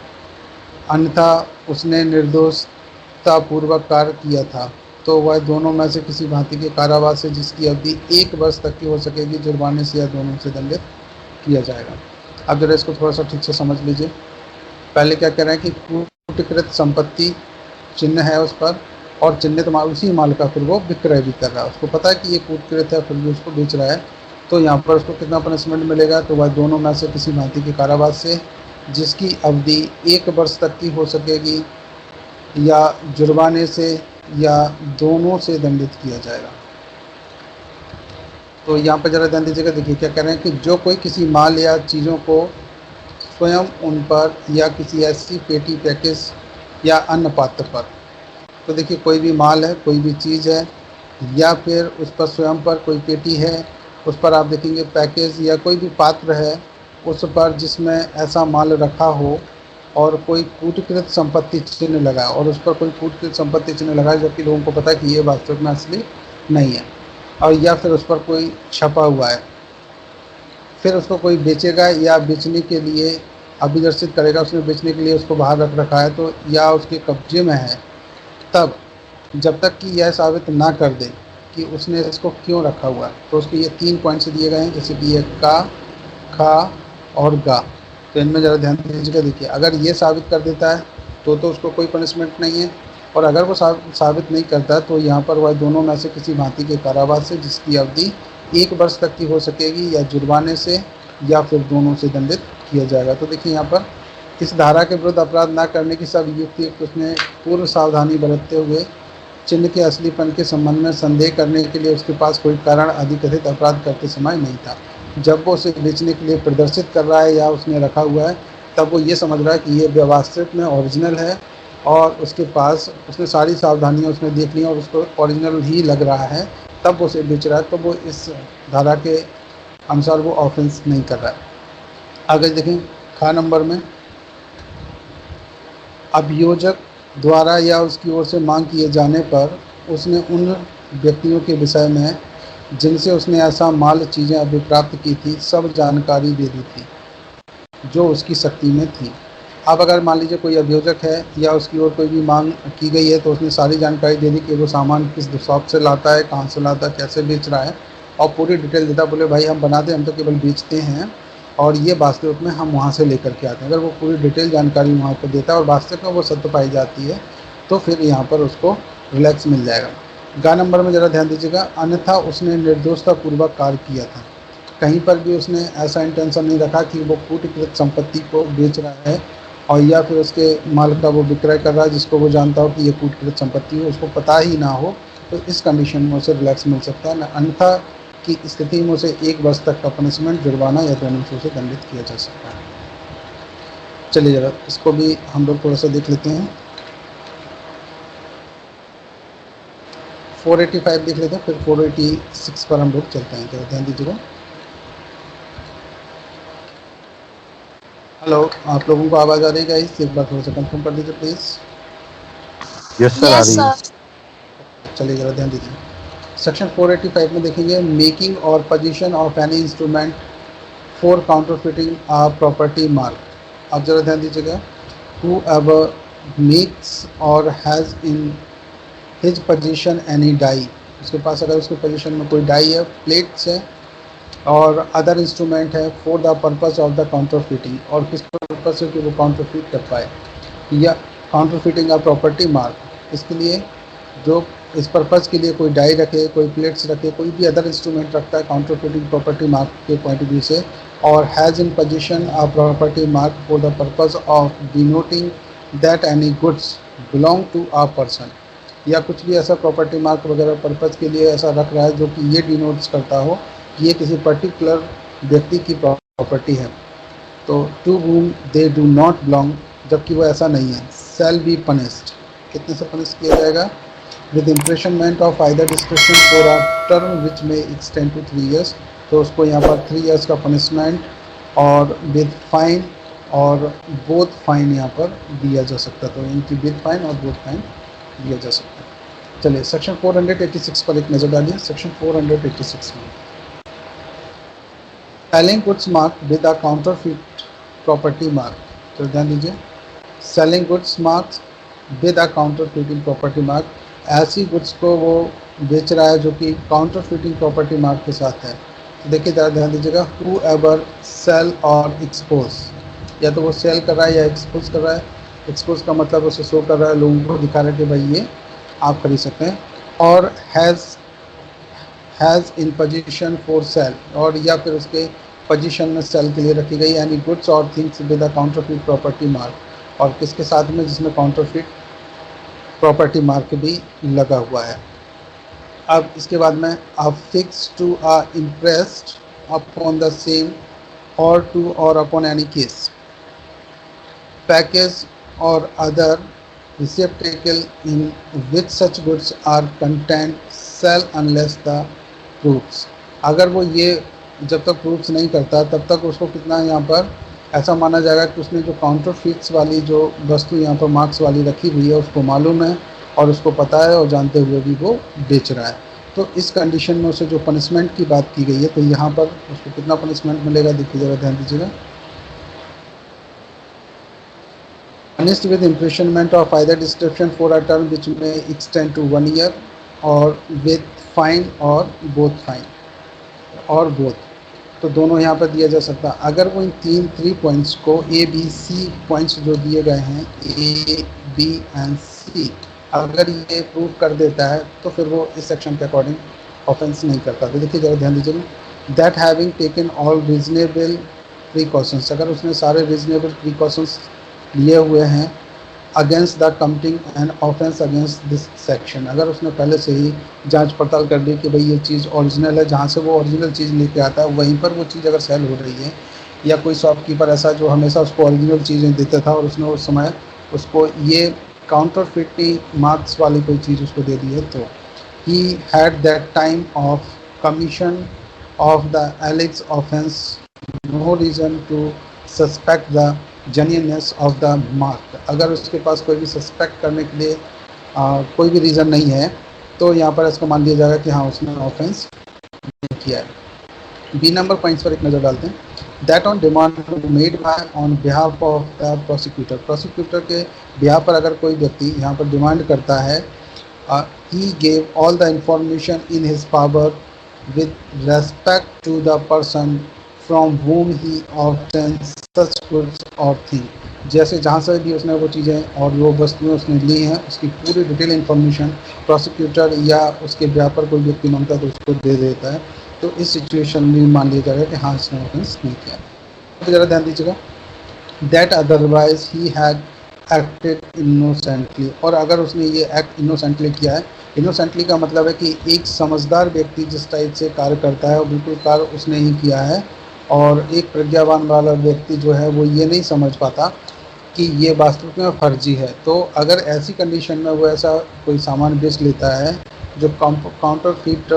अन्यथा उसने निर्दोषतापूर्वक कार्य किया था तो वह दोनों में से किसी भांति के कारावास से जिसकी अवधि 1 वर्ष तक की हो सकेगी जुर्माने से या दोनों से दंडित किया जाएगा। अब जरा इसको थोड़ा सा ठीक से समझ लीजिए। पहले क्या कह रहे हैं कि कूटकृत संपत्ति चिन्ह है उस पर और चिन्हित माल उसी माल का फिर वो विक्रय भी कर रहा है। उसको पता है कि ये कूटकृत है फिर भी उसको बेच रहा है। तो यहाँ पर उसको कितना पनिशमेंट मिलेगा, तो वह दोनों में से किसी भांति के कारावास से जिसकी अवधि 1 वर्ष तक की हो सकेगी या जुर्माने से या दोनों से दंडित किया जाएगा। तो यहाँ पर ज़रा ध्यान दीजिएगा। देखिए क्या कह रहे हैं कि जो कोई किसी माल या चीज़ों को स्वयं उन पर या किसी ऐसी पेटी पैकेज या अन्य पात्र पर, तो देखिए कोई भी माल है, कोई भी चीज़ है या फिर उस पर स्वयं पर कोई पेटी है, उस पर आप देखेंगे पैकेज या कोई भी पात्र है उस पर जिसमें ऐसा माल रखा हो और कोई कूटकृत संपत्ति चिन्ह लगा और उस पर कोई कूटकृत संपत्ति चिन्ह लगा जबकि लोगों को पता है कि ये वास्तव में असली नहीं है, और या फिर उस पर कोई छपा हुआ है, फिर उसको कोई बेचेगा या बेचने के लिए अभिदर्शित करेगा, उसने बेचने के लिए उसको बाहर रख रखा है तो या उसके कब्जे में है, तब जब तक कि यह साबित ना कर दे कि उसने इसको क्यों रखा हुआ है। तो उसके ये 3 पॉइंट्स दिए गए हैं, जैसे कि ये का, खा और गा। तो इनमें ज़रा ध्यान दीजिएगा। देखिए अगर ये साबित कर देता है तो उसको कोई पनिशमेंट नहीं है, और अगर वो साबित नहीं करता तो यहाँ पर वह दोनों में से किसी भांति के कारावास से जिसकी अवधि 1 वर्ष तक की हो सकेगी या जुर्माने से या फिर दोनों से दंडित किया जाएगा। तो देखिए यहाँ पर इस धारा के विरुद्ध अपराध न करने की सब युक्त उसने पूर्व सावधानी बरतते हुए चिन्ह के असलीपन के संबंध में संदेह करने के लिए उसके पास कोई कारण अधिकथित अपराध करते समय नहीं था। जब वो उसे बेचने के लिए प्रदर्शित कर रहा है या उसने रखा हुआ है तब वो ये समझ रहा है कि ये वास्तविक में ओरिजिनल है और उसके पास उसने सारी सावधानियां उसने देख ली और उसको ओरिजिनल ही लग रहा है, तब वो उसे बेच रहा है। तो वो इस धारा के अनुसार वो ऑफेंस नहीं कर रहा है। आगे देखें खा नंबर में, अभियोजक द्वारा या उसकी ओर से मांग किए जाने पर उसने उन व्यक्तियों के विषय में जिनसे उसने ऐसा माल चीज़ें अभी प्राप्त की थी सब जानकारी दे दी थी जो उसकी शक्ति में थी। अब अगर मान लीजिए कोई अभियोजक है या उसकी ओर कोई भी मांग की गई है तो उसने सारी जानकारी दे दी कि वो सामान किस शॉप से लाता है, कहाँ से लाता है, कैसे बेच रहा है, और पूरी डिटेल देता। बोले भाई हम बनाते, हम तो केवल बेचते हैं और ये वास्तविक में हम वहाँ से लेकर के आते हैं। अगर वो पूरी डिटेल जानकारी वहाँ पर देता है और वास्तविक में वो सत्य पाई जाती है तो फिर यहाँ पर उसको रिलैक्स मिल जाएगा। गा नंबर में ज़रा ध्यान दीजिएगा, अन्यथा उसने निर्दोषतापूर्वक कार्य किया था। कहीं पर भी उसने ऐसा इंटेंशन नहीं रखा कि वो कूटकृत संपत्ति को बेच रहा है और या फिर उसके माल का वो विक्रय कर रहा है जिसको वो जानता हो कि ये कूटकृत संपत्ति हो, उसको पता ही ना हो, तो इस कंडीशन में उसे रिलैक्स मिल सकता है। अन्यथा की स्थिति में उसे 1 वर्ष तक का पनिशमेंट, जुर्माना या दोनों से उसे दंडित किया जा सकता है। चलिए जरा इसको भी हम लोग थोड़ा सा देख लेते हैं। 485 देख लेते हैं, फिर 486 पर हम लोग चलते हैं। जरा ध्यान दीजिएगा। हेलो, आप लोगों को आवाज़ आ रही है गाइस? एक बार थोड़ा सा कंफर्म कर दीजिए प्लीज़। यस सर, आ Yes, रही है। sir. चलिए ज़रा ध्यान दीजिए। सेक्शन 485 में देखेंगे मेकिंग और position of any instrument for counterfeiting a property mark. आप ज़रा ध्यान दीजिएगा। हु एवर मेक्स और has in his position any die, उसके पास अगर उसके पोजीशन में कोई डाई है, प्लेट्स है और अदर इंस्ट्रूमेंट है for the purpose of the counter fitting, और किस पर्पस से कि वो काउंटर फिट कर पाए, या काउंटर फिटिंग का प्रॉपर्टी मार्क, इसके लिए जो इस पर्पस के लिए कोई डाई रखे, कोई प्लेट्स रखे, कोई भी अदर इंस्ट्रूमेंट रखता है काउंटर फिटिंग प्रॉपर्टी मार्क के पॉइंट ऑफ व्यू से, और has in possession a property mark for the purpose of denoting that any goods belong to a person, या कुछ भी ऐसा प्रॉपर्टी मार्क वगैरह पर्पज़ के लिए ऐसा रख रहा है जो कि ये डिनोट्स करता हो कि ये किसी पर्टिकुलर व्यक्ति की प्रॉपर्टी है, तो to whom they do not belong, जबकि वो ऐसा नहीं है, सेल बी पनिस्ड, कितने से पनिश किया जाएगा, with imprisonment of either description for a term which may extend to 3 years, तो उसको यहाँ पर 3 years का पनिशमेंट और विद फाइन और बोथ फाइन यहाँ पर दिया जा सकता है, तो इनकी विद फाइन और बोथ फाइन दिया जा सकता है। चलिए सेक्शन 486 पर एक नज़र डालिए। सेक्शन 486 में selling goods mark with a counterfeit property mark, तो ध्यान दीजिए, selling goods marks with a counter fitting property mark, ऐसी गुड्स को वो बेच रहा है जो कि काउंटर फिटिंग प्रॉपर्टी मार्क के साथ है। तो देखिए ज़रा ध्यान दीजिएगा, हु एवर सेल और एक्सपोज, या तो वो सेल कर रहा है या एक्सपोज कर रहा है। एक्सपोज का मतलब उसे शो कर रहा है, लोगों को दिखा रहा है कि भाई ये आप खरीद सकते हैं, और has in position for sale, और या फिर उसके पोजीशन में सेल के लिए रखी गई, यानी गुड्स और things with a counterfeit property mark, और किसके साथ में, जिसमें काउंटरफिट प्रॉपर्टी मार्क भी लगा हुआ है। अब इसके बाद में affix to or impressed upon the same और टू और अपॉन एनी केस पैकेज और other receptacle in which such goods are contained sell unless the proofs, अगर वो ये जब तक प्रूफ्स नहीं करता तब तक उसको कितना यहाँ पर ऐसा माना जाएगा कि उसने जो काउंटर फिट्स वाली जो वस्तु यहाँ पर मार्क्स वाली रखी हुई है उसको मालूम है और उसको पता है, और जानते हुए भी वो बेच रहा है। तो इस कंडीशन में उसे जो पनिशमेंट की बात की गई है, तो यहाँ पर उसको कितना पनिशमेंट मिलेगा, देखिए ज़रा ध्यान दीजिएगा। punished with imprisonment of either description for a term which may extend to 1 year, or with fine or both fine और both, तो दोनों यहाँ पर दिया जा सकता है। अगर वो इन थ्री पॉइंट्स को ए बी सी पॉइंट्स जो दिए गए हैं ए बी एंड सी, अगर ये प्रूव कर देता है तो फिर वो इस सेक्शन के अकॉर्डिंग ऑफेंस नहीं करता। तो देखिए ज़रा ध्यान दीजिए, that having taken all reasonable precautions, अगर उसने सारे रीजनेबल प्रिकॉशंस लिए हुए हैं against the committing and offence against this section, अगर उसने पहले से ही जांच पड़ताल कर ली कि भाई ये चीज़ ओरिजिनल है, जहाँ से वो ओरिजिनल चीज़ लेके आता है वहीं पर वो चीज़ अगर सेल हो रही है, या कोई शॉपकीपर ऐसा जो हमेशा उसको ओरिजिनल चीज़ें देता था और उसने उस समय उसको ये काउंटर फिटिंग मार्क्स वाली कोई चीज़ उसको दे दी है, तो he had that time of commission of the एलेक्स offence no reason to suspect the genuineness of the mark, अगर उसके पास कोई भी सस्पेक्ट करने के लिए कोई भी रीज़न नहीं है, तो यहाँ पर इसको मान लिया जाएगा कि हाँ उसने ऑफेंस नहीं किया है। बी नंबर पॉइंट्स पर एक नज़र डालते हैं। That on demand made by on behalf of the prosecutor, prosecutor के बिहाफ पर अगर कोई व्यक्ति यहाँ पर डिमांड करता है, he gave all the information in his power with respect to the person from whom he obtains such goods or thing, जैसे जहाँ से भी उसने वो चीज़ें और वो वस्तुएं उसने ली हैं उसकी पूरी डिटेल इन्फॉर्मेशन प्रोसिक्यूटर या उसके ब्याह पर कोई व्यक्ति मांगता है तो उसको दे देता है। तो इस सिचुएशन में मान लिया जाएगा कि हाँ इसने ऑफेंस नहीं किया। तो ज़रा ध्यान दीजिएगा, that otherwise he had acted innocently, और अगर उसने ये एक्ट इनोसेंटली किया है, इनोसेंटली का मतलब है कि एक समझदार व्यक्ति जिस टाइप से कार्य करता है वो बिल्कुल कार्य उसने ही किया है, और एक प्रज्ञावान वाला व्यक्ति जो है वो ये नहीं समझ पाता कि ये वास्तविक में फर्जी है। तो अगर ऐसी कंडीशन में वो ऐसा कोई सामान बेच लेता है जो काउंटर फिट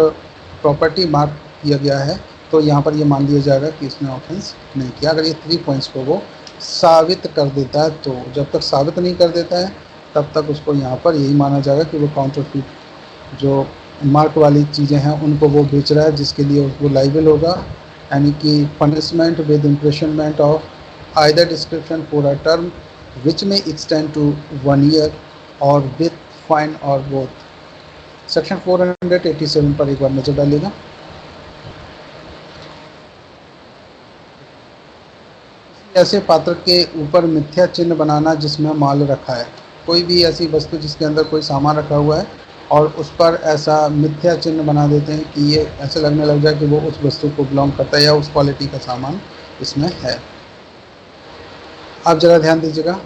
प्रॉपर्टी मार्क किया गया है, तो यहाँ पर ये मान लिया जाएगा कि इसने ऑफेंस नहीं किया। अगर ये 3 पॉइंट्स को वो साबित कर देता है, तो जब तक साबित नहीं कर देता है तब तक उसको यहाँ पर यही माना जाएगा कि वो काउंटरफीट जो मार्क वाली चीज़ें हैं उनको वो बेच रहा है, जिसके लिए वो लाइबल होगा, यानी कि punishment with imprisonment of either description for a term which may extend to 1 year और विथ फाइन और बोथ। सेक्शन 487 पर एक बार नजर डालिएगा। ऐसे पात्र के ऊपर मिथ्या चिन्ह बनाना जिसमें माल रखा है। कोई भी ऐसी वस्तु जिसके अंदर कोई सामान रखा हुआ है और उस पर ऐसा मिथ्या चिन्ह बना देते हैं कि ये ऐसे लगने लग जाए कि वो उस वस्तु को बिलोंग करता है या उस क्वालिटी का सामान इसमें है। आप ज़रा ध्यान दीजिएगा,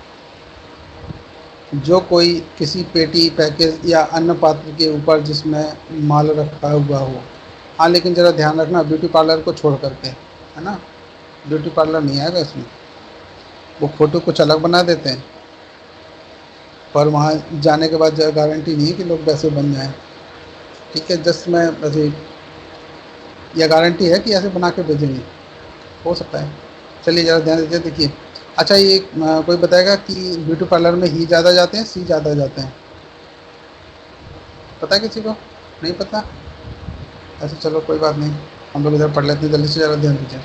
जो कोई किसी पेटी, पैकेज या अन्य पात्र के ऊपर जिसमें माल रखा हुआ हो। हाँ, लेकिन ज़रा ध्यान रखना ब्यूटी पार्लर को छोड़ करके, है ना, ब्यूटी पार्लर नहीं आएगा इसमें। वो फ़ोटो कुछ अलग बना देते हैं, पर वहाँ जाने के बाद गारंटी नहीं है कि लोग वैसे बन जाएं। ठीक है, जस्ट मैं वैसे यह गारंटी है कि ऐसे बना के भेजेंगे, हो सकता है। चलिए ज़रा ध्यान दीजिए, देखिए। अच्छा, ये कोई बताएगा कि ब्यूटी पार्लर में ही ज़्यादा जाते हैं, सी ज़्यादा जाते हैं? पता है किसी को? नहीं पता? ऐसे चलो कोई बात नहीं, हम लोग इधर पढ़ लेते हैं, जल्दी से ज़रा ध्यान दीजिए।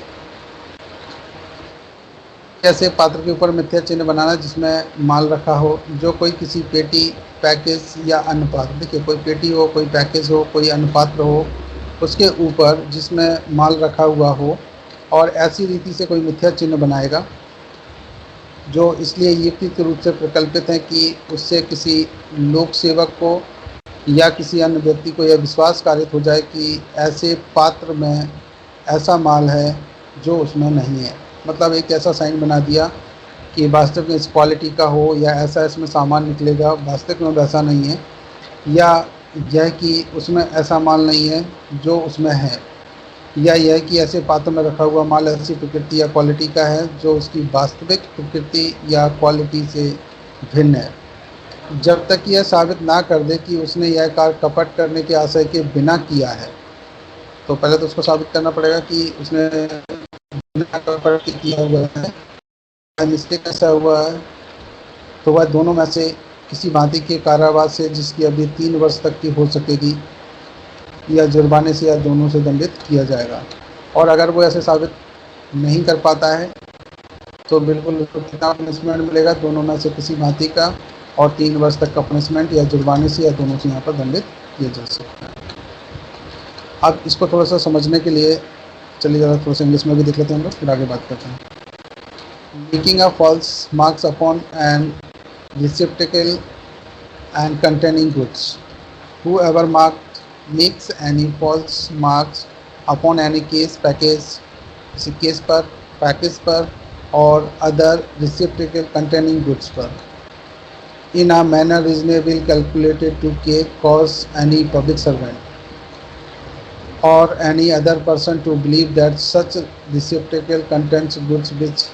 कैसे पात्र के ऊपर मिथ्या चिन्ह बनाना जिसमें माल रखा हो, जो कोई किसी पेटी, पैकेज या अन्य पात्र, देखिए कोई पेटी हो, कोई पैकेज हो, कोई अन्य पात्र हो, उसके ऊपर जिसमें माल रखा हुआ हो और ऐसी रीति से कोई मिथ्या चिन्ह बनाएगा जो इसलिए युक्तियुक्त रूप से प्रकल्पित है कि उससे किसी लोक सेवक को या किसी अन्य व्यक्ति को यह विश्वास कारित हो जाए कि ऐसे पात्र में ऐसा माल है जो उसमें नहीं है। मतलब एक ऐसा साइन बना दिया कि वास्तविक में इस क्वालिटी का हो या ऐसा इसमें सामान निकलेगा, वास्तविक में वैसा नहीं है, या यह कि उसमें ऐसा माल नहीं है जो उसमें है, या यह कि ऐसे पात्र में रखा हुआ माल ऐसी प्रकृति या क्वालिटी का है जो उसकी वास्तविक प्रकृति या क्वालिटी से भिन्न है। जब तक यह साबित ना कर दे कि उसने यह कार्य कपट करने के आशय के बिना किया है, तो पहले तो उसको साबित करना पड़ेगा कि उसने बिना कपट किया हुआ है, मिस्टेक ऐसा हुआ है, तो वह दोनों में से किसी भांति के कारावास से जिसकी अवधि 3 वर्ष तक की हो सकेगी या जुर्माने से या दोनों से दंडित किया जाएगा। और अगर वो ऐसे साबित नहीं कर पाता है तो बिल्कुल उसको कितना पनिशमेंट मिलेगा, दोनों में से किसी भांति का, और 3 वर्ष तक का पनिशमेंट या जुर्माने से या दोनों से यहाँ पर दंडित किया जा सकता है। अब इसको थोड़ा सा समझने के लिए चलिए ज़रा थोड़ा सा इंग्लिश में भी देख लेते हैं हम लोग, फिर आगे बात करते हैं। Making a false marks upon an receptacle and containing goods. Whoever makes any false marks upon any case, package, किसी केस पर, पैकेज पर और other receptacle containing goods पर, in a manner reasonably calculated to cause any public servant or any other person to believe that such receptacle contains goods which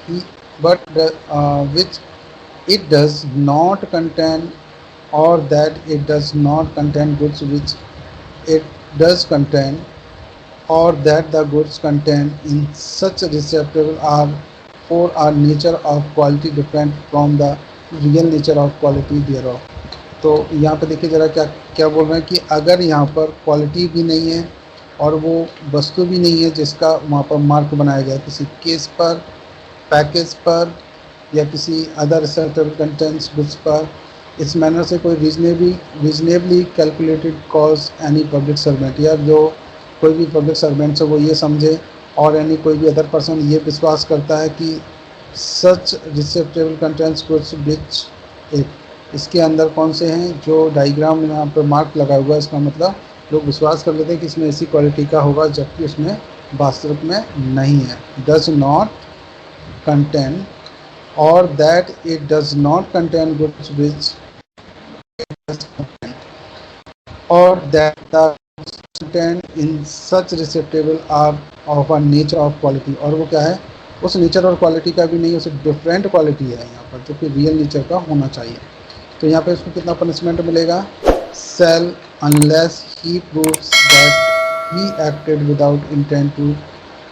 it does not contain, or that it does not contain goods which it does contain, or that the goods contained in such receptacle are for a nature of quality different from the real nature of quality thereof। तो यहाँ पे देखिए ज़रा क्या क्या बोल रहे हैं कि अगर यहाँ पर क्वालिटी भी नहीं है और वो वस्तु भी नहीं है जिसका वहाँ पर मार्क बनाया गया किसी केस पर, पैकेज पर या किसी अदर रिसेप्टेबल कंटेंट्स गुड्स पर, इस मैनर से कोई reasonably calculated cause any public servant, या जो कोई भी पब्लिक सर्वेंट है वो ये समझे और यानी कोई भी अदर पर्सन ये विश्वास करता है कि सच रिसेप्टेबल कंटेंट्स गुड्स विच एक, इसके अंदर कौन से हैं जो डायग्राम में यहाँ पर मार्क लगा हुआ है, इसका मतलब लोग विश्वास कर लेते हैं कि इसमें ऐसी क्वालिटी का होगा जबकि उसमें वास्तविक में नहीं है। डज नॉट कंटेन, और that it does not contain goods which or that the content in such receptacle are of a nature of quality, और वो क्या है, उस नेचर और क्वालिटी का भी नहीं, उसे डिफरेंट क्वालिटी है यहाँ पर जो कि रियल नेचर का होना चाहिए। तो यहाँ पे इसको कितना पनिशमेंट मिलेगा, shall unless he proves that he acted without intent to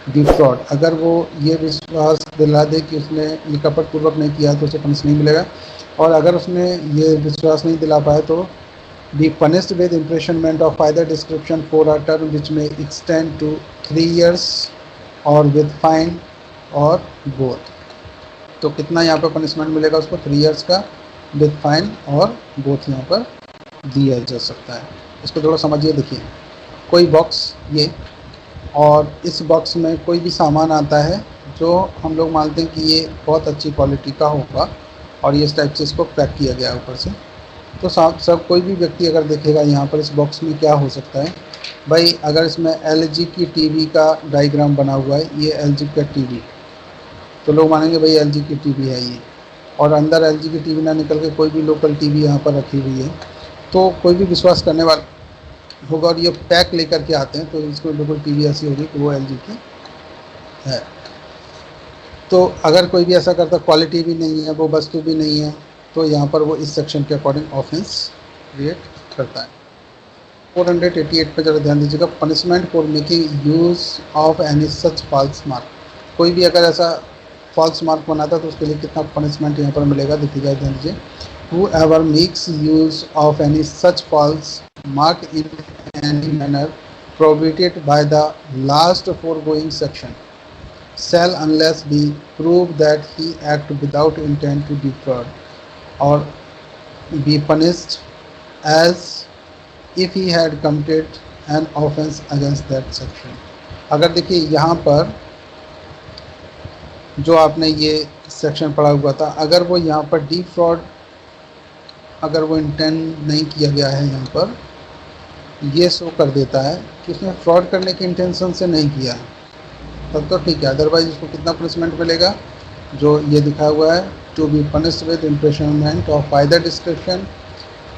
defraud, अगर वो ये विश्वास दिला दे कि उसने ये कपटपूर्वक नहीं किया तो उसे पनिश नहीं मिलेगा, और अगर उसने ये विश्वास नहीं दिला पाया तो be punished with imprisonment of either description for a term which may extend to 3 years और विद फाइन और बोथ। तो कितना यहाँ पर पनिशमेंट मिलेगा उसको? 3 years का विद फाइन और बोथ यहाँ पर दिया जा सकता है। इसको थोड़ा समझिए। देखिए, कोई बॉक्स ये, और इस बॉक्स में कोई भी सामान आता है जो हम लोग मानते हैं कि ये बहुत अच्छी क्वालिटी का होगा, और ये इस टाइप से इसको पैक किया गया है ऊपर से। तो सब कोई भी व्यक्ति अगर देखेगा यहाँ पर इस बॉक्स में क्या हो सकता है भाई, अगर इसमें LG की टीवी का डायग्राम बना हुआ है, ये LG का टीवी, तो लोग मानेंगे भाई LG की टीवी है ये, और अंदर LG की टीवी ना निकल के कोई भी लोकल टीवी यहाँ पर रखी हुई है, तो कोई भी विश्वास करने वाला होगा। और ये पैक लेकर के आते हैं, तो इसको बिल्कुल टीवी ऐसी होगी कि वो LG की है। तो अगर कोई भी ऐसा करता, क्वालिटी भी नहीं है, वो वस्तु भी नहीं है, तो यहाँ पर वो इस सेक्शन के अकॉर्डिंग ऑफेंस क्रिएट करता है। 488 पे जरा ध्यान दीजिएगा, punishment for making use of any such false mark. कोई भी अगर ऐसा फॉल्स मार्क बनाता है तो उसके लिए कितना पनिशमेंट यहाँ पर मिलेगा, देखिएगा, ध्यान दीजिए। Whoever makes use of any such false mark in any manner prohibited by the last foregoing section shall unless be proved that he act without intent to defraud or be punished as if he had committed an offense against that section। अगर देखिए यहाँ पर जो आपने ये सेक्शन पढ़ा हुआ था, अगर वो यहाँ पर डिफ्रॉड, अगर वो इंटेंट नहीं किया गया है, यहाँ पर ये शो कर देता है कि उसने फ्रॉड करने के इंटेंशन से नहीं किया है, तब तो ठीक है। अदरवाइज उसको कितना पनिशमेंट मिलेगा, जो ये दिखा हुआ है, to be punished with imprisonment of either description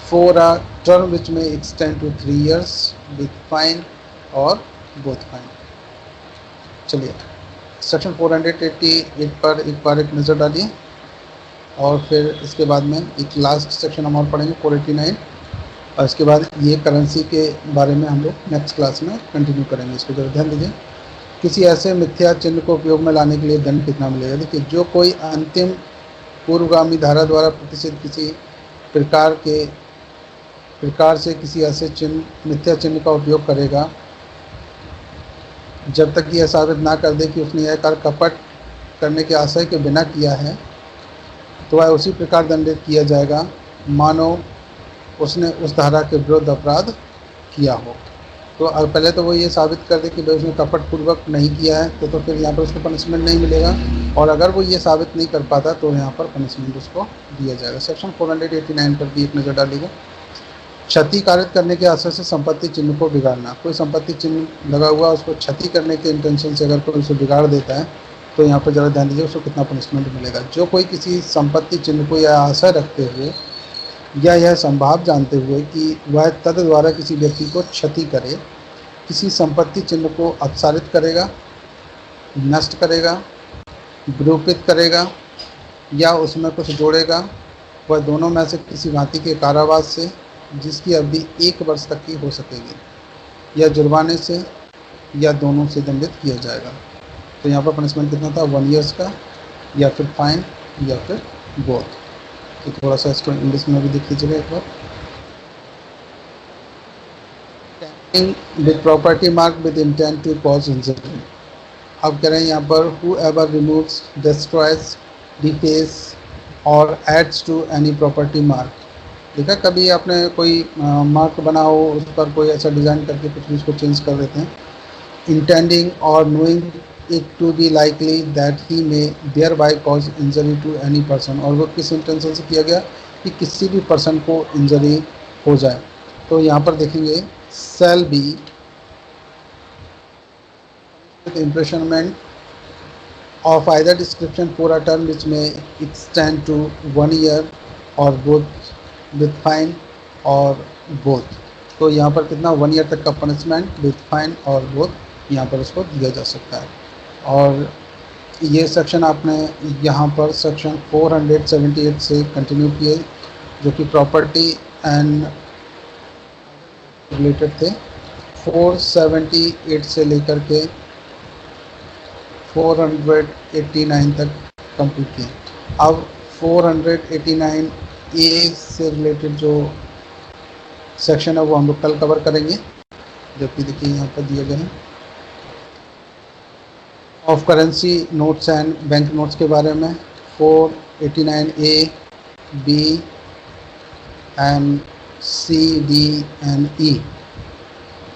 for a term which may extend to 3 years with fine और बोथ फाइन। चलिए, सेक्शन 488 पर एक बार एक नज़र डालिए, और फिर इसके बाद में एक लास्ट सेक्शन हम और पढ़ेंगे 489, और इसके बाद ये करेंसी के बारे में हम लोग नेक्स्ट क्लास में कंटिन्यू करेंगे। इसको जरा ध्यान दीजिए। किसी ऐसे मिथ्या चिन्ह को उपयोग में लाने के लिए दंड कितना मिलेगा? देखिए, जो कोई अंतिम पूर्वगामी धारा द्वारा प्रतिष्ठित किसी प्रकार से किसी ऐसे चिन्ह, मिथ्या चिन्ह का उपयोग करेगा, जब तक यह साबित ना कर दे कि उसने यह कार्य कपट करने के आशय के बिना किया है, तो वह उसी प्रकार दंडित किया जाएगा मानो उसने उस धारा के विरुद्ध अपराध किया हो। तो पहले तो वो ये साबित कर दे कि भाई उसने कपटपूर्वक नहीं किया है, तो फिर यहाँ पर उसको पनिशमेंट नहीं मिलेगा, और अगर वो ये साबित नहीं कर पाता तो यहाँ पर पनिशमेंट उसको दिया जाएगा। सेक्शन 489 पर भी एक नज़र डालिएगा। क्षति कारित करने के आशय से संपत्ति चिन्ह को बिगाड़ना। कोई संपत्ति चिन्ह लगा हुआ, उसको क्षति करने के इंटेंशन से अगर कोई उसे बिगाड़ देता है, तो यहाँ पर ज़रा ध्यान दीजिए उसको कितना पनिशमेंट मिलेगा। जो कोई किसी संपत्ति चिन्ह को यह आशय रखते हुए या यह संभाव जानते हुए कि वह तद द्वारा किसी व्यक्ति को क्षति करे, किसी संपत्ति चिन्ह को अपसारित करेगा, नष्ट करेगा, विरूपित करेगा या उसमें कुछ जोड़ेगा, वह दोनों में से किसी भांति के कारावास से जिसकी अवधि 1 वर्ष तक की हो सकेगी या जुर्माने से या दोनों से दंडित किया जाएगा। तो यहाँ पर पनिशमेंट कितना था? 1 years का, या फिर फाइन, या फिर बोथ। तो थोड़ा सा इसको इंग्लिश में भी देख लीजिएगा एक बार। With property mark with intent to cause injury. अब कह रहे हैं यहाँ पर whoever removes, destroys, defaces और adds to any property mark। देखा कभी आपने कोई मार्क बना हो, उस पर कोई ऐसा डिज़ाइन करके कुछ भी उसको चेंज कर देते हैं, intending or knowing it to be likely that he may thereby cause injury to any person। और वो किस इंटेंशन से किया गया कि किसी भी पर्सन को इंजरी हो जाए। तो यहाँ पर देखेंगे shall be with imprisonment of either description for a term which may extend to 1 year or both with fine और both। तो यहाँ पर कितना? 1 year तक का पनिशमेंट विद फाइन और बोथ यहाँ पर उसको दिया जा सकता है। और ये सेक्शन आपने यहाँ पर सेक्शन 478 से कंटिन्यू किए, जो कि प्रॉपर्टी एंड रिलेटेड थे। 478 से लेकर के 489 तक कंप्लीट किए। अब 489 ए से रिलेटेड जो सेक्शन है वो हम लोग कल कवर करेंगे, जबकि देखिए यहाँ पर दिए गए हैं of currency notes and bank notes के बारे में, 489 A, B and C, D and E,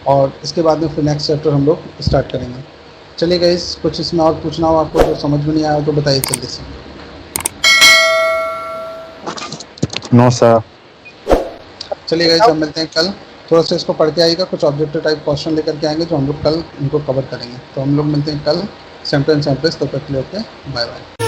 और इसके बाद में फिर नेक्स्ट चैप्टर हम लोग स्टार्ट करेंगे। चलिए गाइस, कुछ इसमें और पूछना हो आपको, जो समझ में नहीं आया तो बताइए जल्दी से। No sir. चलिए गाइस, हम मिलते हैं कल। थोड़ा सा इसको पढ़ के आइएगा, कुछ ऑब्जेक्टिव टाइप क्वेश्चन लेकर के आएंगे जो हम लोग कल इनको कवर करेंगे। तो हम लोग मिलते हैं कल सेम टाइम सेम प्लेस। तब तक के लिए ओके, बाय बाय।